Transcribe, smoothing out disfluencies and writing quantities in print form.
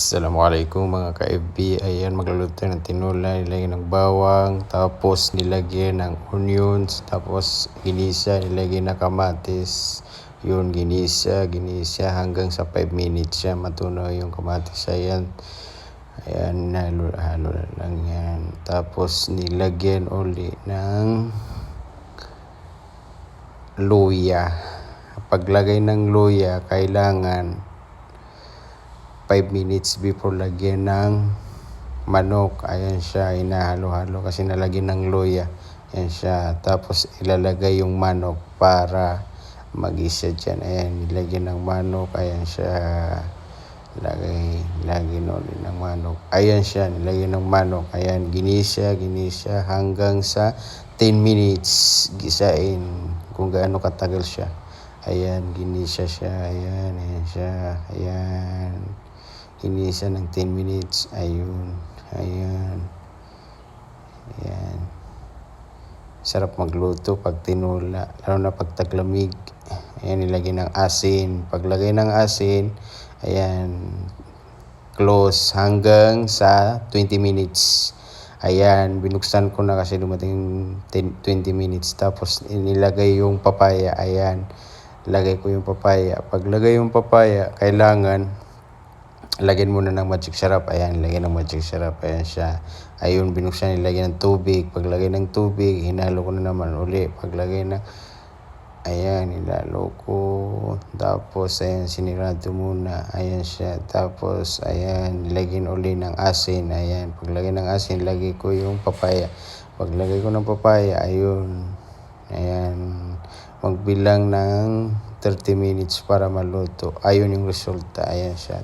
Assalamualaikum mga ka-FB. Ayan, magluluto ng tinola. Nilagyan ng bawang, tapos nilagyan ng onions, tapos ginisa, nilagyan ng kamatis. Yun, ginisa hanggang sa 5 minutes siya matunaw yung kamatis. Ayan, halo lang yan. Tapos nilagyan uli ng luya. Paglagay ng luya, kailangan 5 minutes before lagyan ng manok. Ayan siya, hinahalo-halo kasi nalagyan ng luya. Ayan siya. Tapos ilalagay yung manok para mag-isa dyan. Ayan, nilagyan ng manok. Ayan siya. Lagyan ulit ng manok. Ayan siya, nilagyan ng manok. Ayan, ginisa hanggang sa 10 minutes. Gisain kung gaano katagal siya. Ayan, ginisa siya. Ayan siya. Ayan. Ginisa ng 10 minutes. Ayun. Sarap magluto pag tinola, lalo na pag taglamig. Ayan, nilagay ng asin. Paglagay ng asin, ayan, close hanggang sa 20 minutes. Ayan, binuksan ko na kasi dumating 20 minutes. Tapos inilagay yung papaya. Ayan, lagay ko yung papaya. Paglagay yung papaya, kailangan lagyan muna ng magic syrup. Ayan, lagyan ng magic syrup. Ayan siya. Ayun, binuksan, nilagyan ng tubig. Paglagay ng tubig, hinalo ko na naman uli. Paglagay ng, ayan, hinalo ko. Tapos, ayan, sinirado muna. Ayan siya. Tapos, ayan, nilagyan uli ng asin. Ayan, paglagay ng asin, lagay ko yung papaya. Paglagay ko ng papaya, ayun. Ayan, magbilang ng 30 minutes para maluto. Ayun yung resulta. Ayan siya.